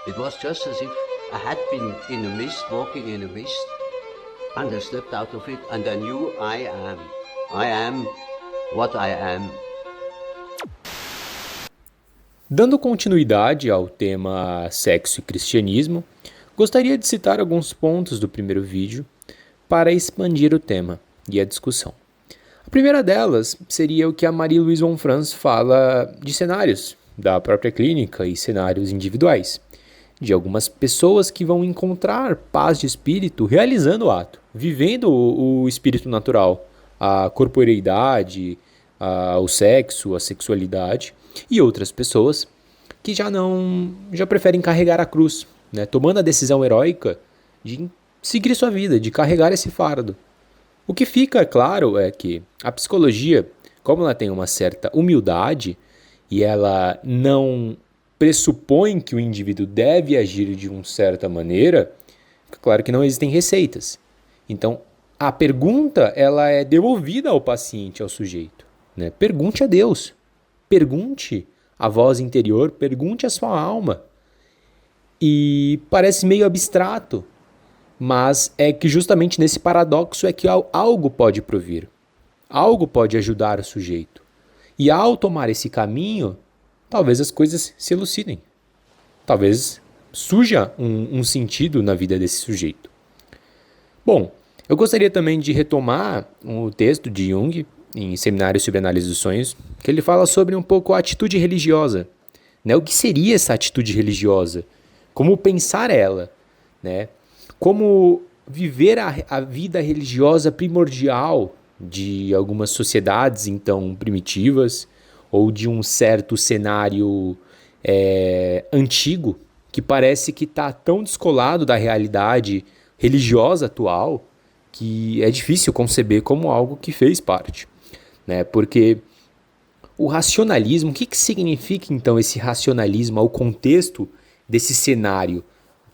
It was just as if I had been in a mist, walking in a mist, and I stepped out of it, and I knew I am. I am what I am. Dando continuidade ao tema sexo e cristianismo, gostaria de citar alguns pontos do primeiro vídeo para expandir o tema e a discussão. A primeira delas seria o que a Marie-Louise Onfrance fala de cenários da própria clínica e cenários individuais, de algumas pessoas que vão encontrar paz de espírito realizando o ato, vivendo o espírito natural, a corporeidade, o sexo, a sexualidade, e outras pessoas que já preferem carregar a cruz, né, tomando a decisão heróica de seguir sua vida, de carregar esse fardo. O que fica claro é que a psicologia, como ela tem uma certa humildade e ela não pressupõe que o indivíduo deve agir de uma certa maneira, fica claro que não existem receitas. Então, a pergunta ela é devolvida ao paciente, ao sujeito, né? Pergunte a Deus, pergunte à voz interior, pergunte à sua alma. E parece meio abstrato, mas é que justamente nesse paradoxo é que algo pode provir, algo pode ajudar o sujeito. E ao tomar esse caminho, talvez as coisas se elucidem, talvez surja um sentido na vida desse sujeito. Bom, eu gostaria também de retomar o texto de Jung, em Seminário sobre Análise dos Sonhos, que ele fala sobre um pouco a atitude religiosa, né? O que seria essa atitude religiosa? Como pensar ela, né? Como viver a vida religiosa primordial de algumas sociedades, então, primitivas, ou de um certo cenário antigo, que parece que está tão descolado da realidade religiosa atual, que é difícil conceber como algo que fez parte, né? Porque o racionalismo, o que significa então esse racionalismo ao contexto desse cenário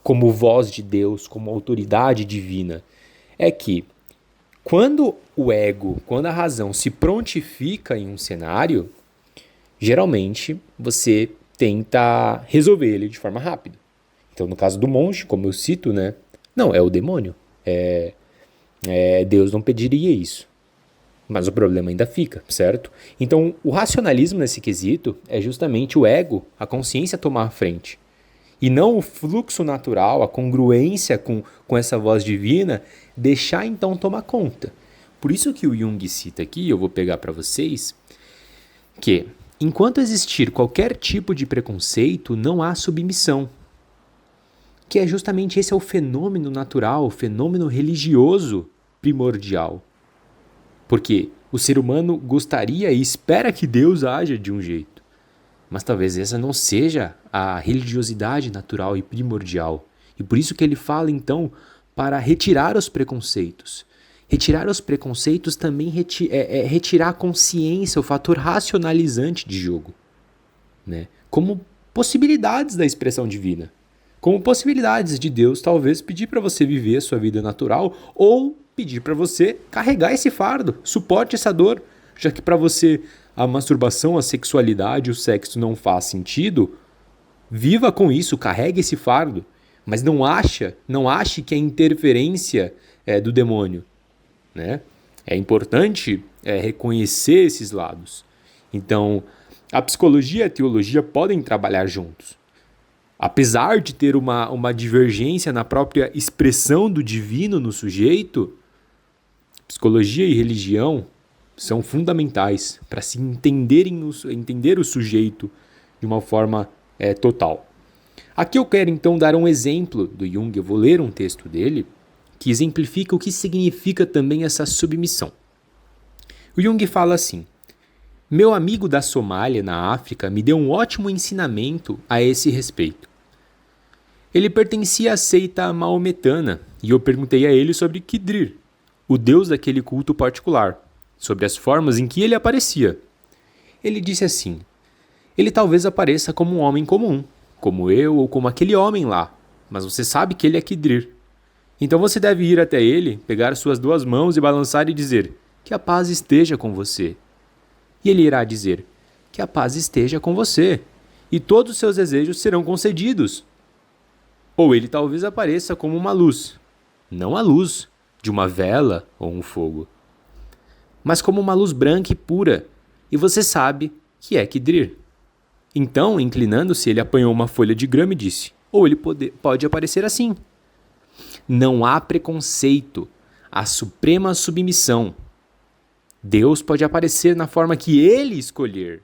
como voz de Deus, como autoridade divina? É que quando o ego, quando a razão se prontifica em um cenário, geralmente você tenta resolver ele de forma rápida. Então, no caso do monge, como eu cito, né? Não, é o demônio. Deus não pediria isso. Mas o problema ainda fica, certo? Então, o racionalismo nesse quesito é justamente o ego, a consciência tomar a frente. E não o fluxo natural, a congruência com essa voz divina, deixar então tomar conta. Por isso que o Jung cita aqui, eu vou pegar para vocês, que enquanto existir qualquer tipo de preconceito, não há submissão. Que é justamente esse é o fenômeno natural, o fenômeno religioso primordial. Porque o ser humano gostaria e espera que Deus haja de um jeito. Mas talvez essa não seja a religiosidade natural e primordial. E por isso que ele fala, então, para retirar os preconceitos. Retirar os preconceitos também é retirar a consciência, o fator racionalizante de jogo, né? Como possibilidades da expressão divina. Como possibilidades de Deus, talvez, pedir para você viver a sua vida natural ou pedir para você carregar esse fardo, suporte essa dor, já que para você a masturbação, a sexualidade, o sexo não faz sentido, viva com isso, carregue esse fardo, mas não ache que é interferência do demônio, né? É importante reconhecer esses lados. Então, a psicologia e a teologia podem trabalhar juntos. Apesar de ter uma divergência na própria expressão do divino no sujeito, psicologia e religião são fundamentais para se entender o sujeito de uma forma total. Aqui eu quero então dar um exemplo do Jung, eu vou ler um texto dele que exemplifica o que significa também essa submissão. O Jung fala assim: meu amigo da Somália, na África, me deu um ótimo ensinamento a esse respeito. Ele pertencia à seita maometana e eu perguntei a ele sobre Khidr, o deus daquele culto particular, sobre as formas em que ele aparecia. Ele disse assim: ele talvez apareça como um homem comum, como eu ou como aquele homem lá, mas você sabe que ele é Khidr. Então você deve ir até ele, pegar suas duas mãos e balançar e dizer: que a paz esteja com você. E ele irá dizer: que a paz esteja com você, e todos os seus desejos serão concedidos. Ou ele talvez apareça como uma luz, não a luz de uma vela ou um fogo, mas como uma luz branca e pura, e você sabe que é Kidrir. Então, inclinando-se, ele apanhou uma folha de grama e disse: ou ele pode aparecer assim. Não há preconceito, há suprema submissão. Deus pode aparecer na forma que ele escolher,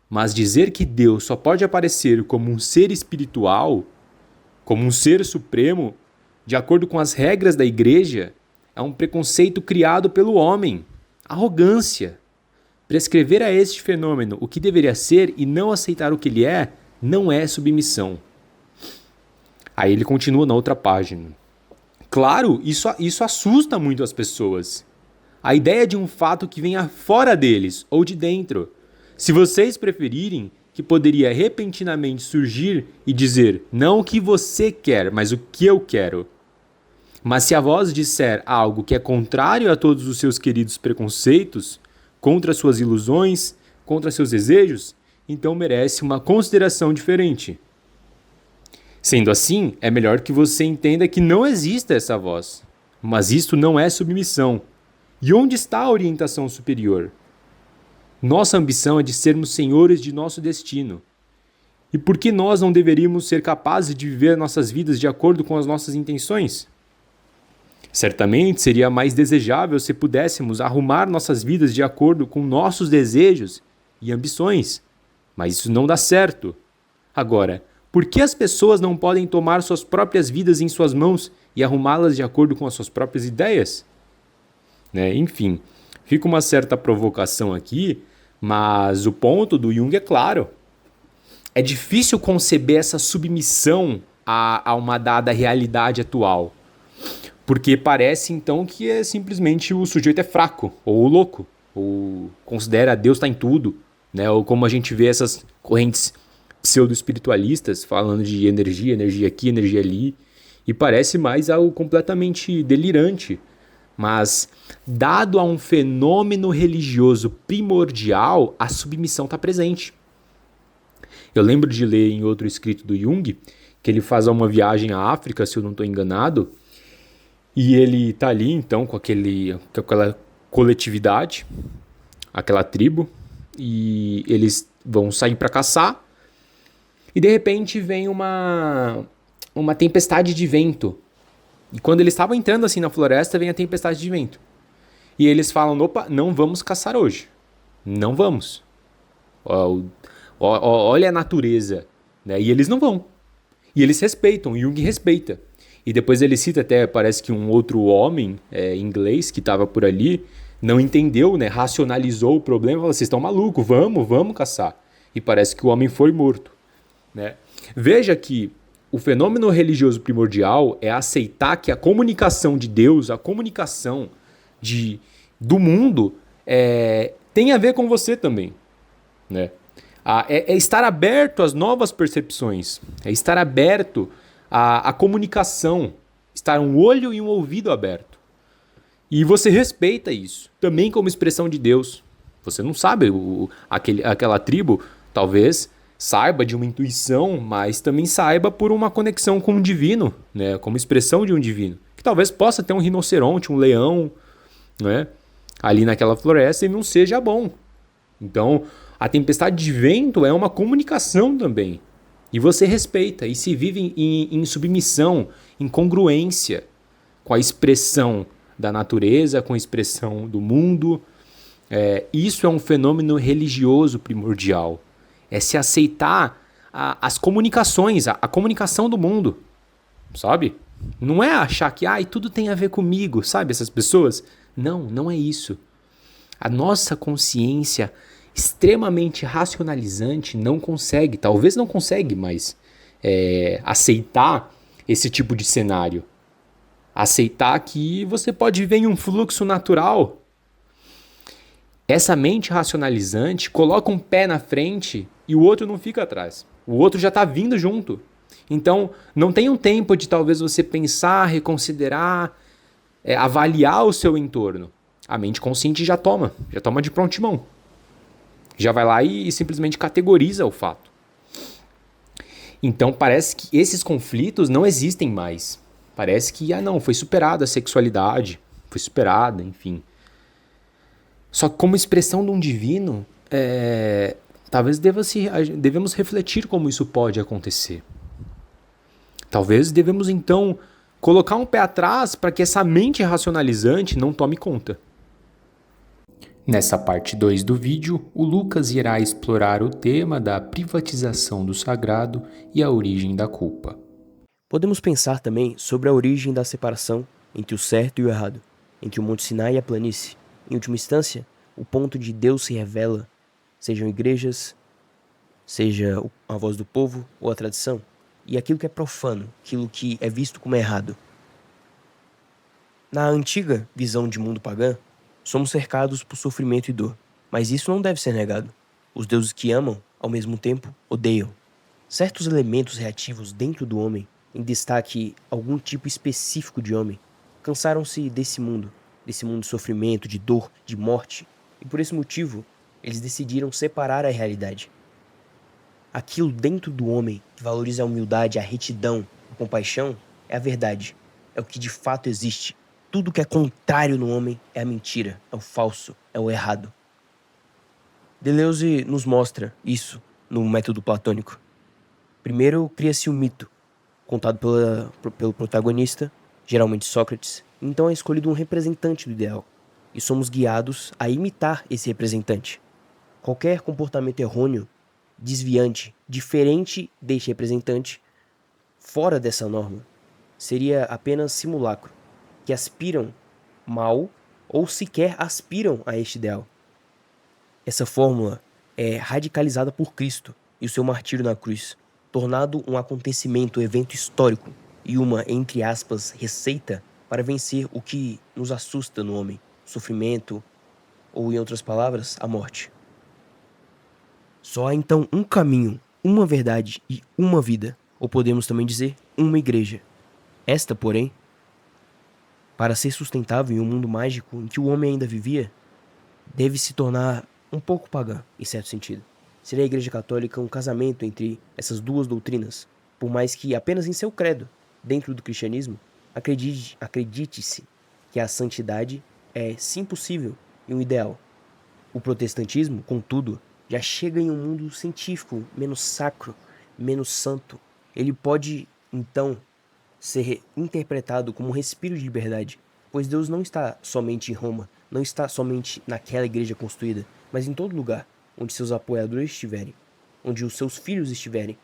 mas dizer que Deus só pode aparecer como um ser espiritual, como um ser supremo, de acordo com as regras da igreja, é um preconceito criado pelo homem. Arrogância. Prescrever a este fenômeno o que deveria ser e não aceitar o que ele é, não é submissão. Aí ele continua na outra página. Claro, isso assusta muito as pessoas. A ideia de um fato que venha fora deles ou de dentro. Se vocês preferirem, que poderia repentinamente surgir e dizer não o que você quer, mas o que eu quero. Mas se a voz disser algo que é contrário a todos os seus queridos preconceitos, contra suas ilusões, contra seus desejos, então merece uma consideração diferente. Sendo assim, é melhor que você entenda que não exista essa voz. Mas isto não é submissão. E onde está a orientação superior? Nossa ambição é de sermos senhores de nosso destino. E por que nós não deveríamos ser capazes de viver nossas vidas de acordo com as nossas intenções? Certamente seria mais desejável se pudéssemos arrumar nossas vidas de acordo com nossos desejos e ambições. Mas isso não dá certo. Agora, por que as pessoas não podem tomar suas próprias vidas em suas mãos e arrumá-las de acordo com as suas próprias ideias? Enfim, fica uma certa provocação aqui, mas o ponto do Jung é claro. É difícil conceber essa submissão a uma dada realidade atual, porque parece então que é simplesmente o sujeito é fraco, ou louco, ou considera Deus está em tudo, ou como a gente vê essas correntes pseudo-espiritualistas falando de energia aqui, energia ali, e parece mais algo completamente delirante. Mas, dado a um fenômeno religioso primordial, a submissão está presente. Eu lembro de ler em outro escrito do Jung, que ele faz uma viagem à África, se eu não estou enganado, e ele está ali, então, com aquela coletividade, aquela tribo, e eles vão sair para caçar, e de repente vem uma tempestade de vento. E quando eles estavam entrando assim na floresta, vem a tempestade de vento. E eles falam, opa, não vamos caçar hoje. Não vamos. Olha a natureza. E eles não vão. E eles respeitam, Jung respeita. E depois ele cita até, parece que um outro homem inglês que estava por ali, não entendeu, racionalizou o problema, falou, vocês estão malucos, vamos caçar. E parece que o homem foi morto. Veja que o fenômeno religioso primordial é aceitar que a comunicação de Deus, a comunicação do mundo, tem a ver com você também. É estar aberto às novas percepções, é estar aberto à comunicação, estar um olho e um ouvido aberto. E você respeita isso, também como expressão de Deus. Você não sabe, aquela tribo, talvez saiba de uma intuição, mas também saiba por uma conexão com o divino, como expressão de um divino. Que talvez possa ter um rinoceronte, um leão, ali naquela floresta e não seja bom. Então, a tempestade de vento é uma comunicação também. E você respeita e se vive em submissão, em congruência com a expressão da natureza, com a expressão do mundo. Isso é um fenômeno religioso primordial. É se aceitar as comunicações, a comunicação do mundo, sabe? Não é achar que tudo tem a ver comigo, sabe? Essas pessoas. Não é isso. A nossa consciência extremamente racionalizante não consegue, talvez não consegue, mas aceitar esse tipo de cenário. Aceitar que você pode viver em um fluxo natural. Essa mente racionalizante coloca um pé na frente e o outro não fica atrás. O outro já está vindo junto. Então, não tem um tempo de talvez você pensar, reconsiderar, avaliar o seu entorno. A mente consciente já toma de prontimão. Já vai lá e simplesmente categoriza o fato. Então parece que esses conflitos não existem mais. Parece que, não, foi superada a sexualidade, foi superada, enfim. Só que como expressão de um divino, talvez devemos refletir como isso pode acontecer. Talvez devemos então colocar um pé atrás para que essa mente racionalizante não tome conta. Nessa parte 2 do vídeo, o Lucas irá explorar o tema da privatização do sagrado e a origem da culpa. Podemos pensar também sobre a origem da separação entre o certo e o errado, entre o Monte Sinai e a planície. Em última instância, o ponto de Deus se revela, sejam igrejas, seja a voz do povo ou a tradição, e aquilo que é profano, aquilo que é visto como errado. Na antiga visão de mundo pagã, somos cercados por sofrimento e dor, mas isso não deve ser negado. Os deuses que amam, ao mesmo tempo, odeiam. Certos elementos reativos dentro do homem, em destaque algum tipo específico de homem, cansaram-se desse mundo de sofrimento, de dor, de morte, e por esse motivo, eles decidiram separar a realidade. Aquilo dentro do homem que valoriza a humildade, a retidão, a compaixão, é a verdade, é o que de fato existe. Tudo que é contrário no homem é a mentira, é o falso, é o errado. Deleuze nos mostra isso no método platônico. Primeiro cria-se um mito, contado pelo protagonista, geralmente Sócrates. Então é escolhido um representante do ideal, e somos guiados a imitar esse representante. Qualquer comportamento errôneo, desviante, diferente deste representante, fora dessa norma, seria apenas simulacro, que aspiram mal ou sequer aspiram a este ideal. Essa fórmula é radicalizada por Cristo e o seu martírio na cruz, tornado um acontecimento, evento histórico e uma, entre aspas, receita para vencer o que nos assusta no homem, o sofrimento ou, em outras palavras, a morte. Só há então um caminho, uma verdade e uma vida, ou podemos também dizer, uma igreja. Esta, porém, para ser sustentável em um mundo mágico em que o homem ainda vivia, deve se tornar um pouco pagã, em certo sentido. Seria a Igreja Católica um casamento entre essas duas doutrinas, por mais que apenas em seu credo, dentro do cristianismo, acredite-se que a santidade é sim possível e um ideal. O protestantismo, contudo, já chega em um mundo científico, menos sacro, menos santo. Ele pode, então, ser interpretado como um respiro de liberdade, pois Deus não está somente em Roma, não está somente naquela igreja construída, mas em todo lugar onde seus apoiadores estiverem, onde os seus filhos estiverem.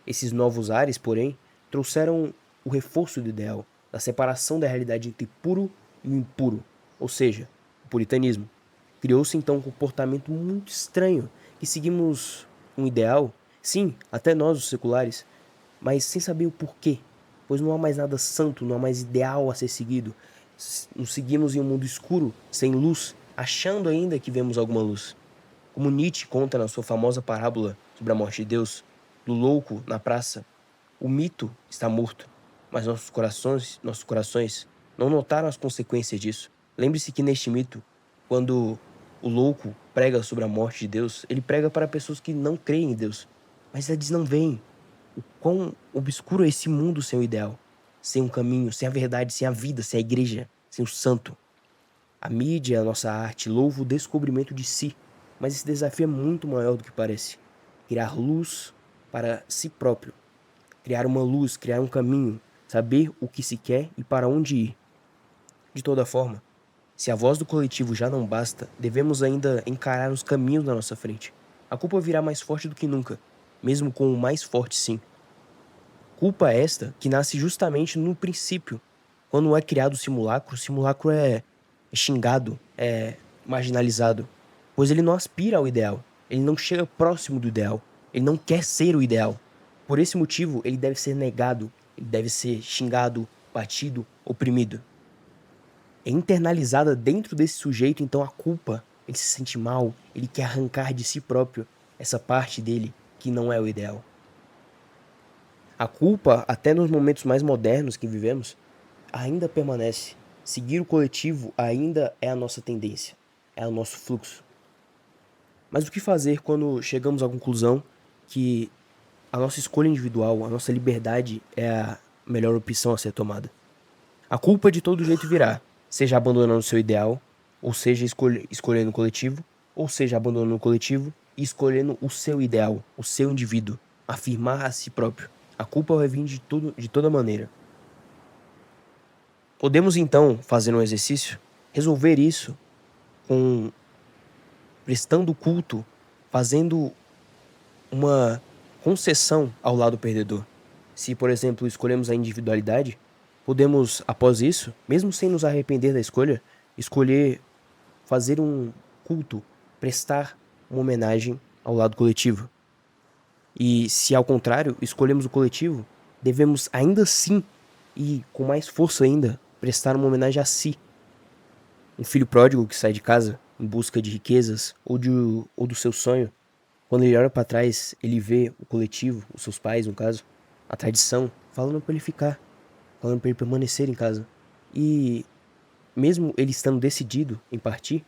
Esses novos ares, porém, trouxeram o reforço do ideal, da separação da realidade entre puro e o impuro, ou seja, o puritanismo. Criou-se então um comportamento muito estranho, que seguimos um ideal, sim, até nós os seculares, mas sem saber o porquê, pois não há mais nada santo, não há mais ideal a ser seguido. Nos seguimos em um mundo escuro, sem luz, achando ainda que vemos alguma luz. Como Nietzsche conta na sua famosa parábola sobre a morte de Deus, do louco na praça, o mito está morto, mas nossos corações não notaram as consequências disso. Lembre-se que neste mito, quando o louco prega sobre a morte de Deus, ele prega para pessoas que não creem em Deus, mas eles não veem o quão obscuro é esse mundo sem o ideal, sem um caminho, sem a verdade, sem a vida, sem a igreja, sem o santo. A mídia, a nossa arte, louva o descobrimento de si, mas esse desafio é muito maior do que parece. Criar luz para si próprio, criar uma luz, criar um caminho, saber o que se quer e para onde ir. De toda forma, se a voz do coletivo já não basta, devemos ainda encarar os caminhos na nossa frente. A culpa virá mais forte do que nunca, mesmo com o mais forte sim. Culpa esta que nasce justamente no princípio. Quando é criado o simulacro é xingado, é marginalizado, pois ele não aspira ao ideal, ele não chega próximo do ideal, ele não quer ser o ideal. Por esse motivo, ele deve ser negado, ele deve ser xingado, batido, oprimido. É internalizada dentro desse sujeito, então, a culpa. Ele se sente mal, ele quer arrancar de si próprio essa parte dele que não é o ideal. A culpa, até nos momentos mais modernos que vivemos, ainda permanece. Seguir o coletivo ainda é a nossa tendência, é o nosso fluxo. Mas o que fazer quando chegamos à conclusão que a nossa escolha individual, a nossa liberdade é a melhor opção a ser tomada. A culpa de todo jeito virá, seja abandonando o seu ideal, ou seja escolhendo o coletivo, ou seja abandonando o coletivo e escolhendo o seu ideal, o seu indivíduo, afirmar a si próprio. A culpa vai vir de toda maneira. Podemos então, fazendo um exercício, resolver isso com prestando culto, fazendo uma concessão ao lado perdedor. Se, por exemplo, escolhemos a individualidade, podemos, após isso, mesmo sem nos arrepender da escolha, escolher fazer um culto, prestar uma homenagem ao lado coletivo. E se, ao contrário, escolhemos o coletivo, devemos ainda assim, e com mais força ainda, prestar uma homenagem a si. Um filho pródigo que sai de casa em busca de riquezas ou do seu sonho, quando ele olha para trás, ele vê o coletivo, os seus pais, no caso, a tradição, falando para ele ficar, falando para ele permanecer em casa. E mesmo ele estando decidido em partir,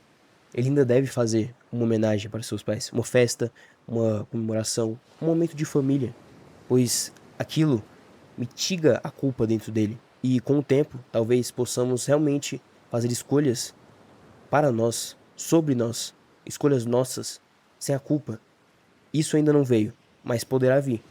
ele ainda deve fazer uma homenagem para seus pais, uma festa, uma comemoração, um momento de família, pois aquilo mitiga a culpa dentro dele. E com o tempo, talvez possamos realmente fazer escolhas para nós, sobre nós, escolhas nossas, sem a culpa. Isso ainda não veio, mas poderá vir.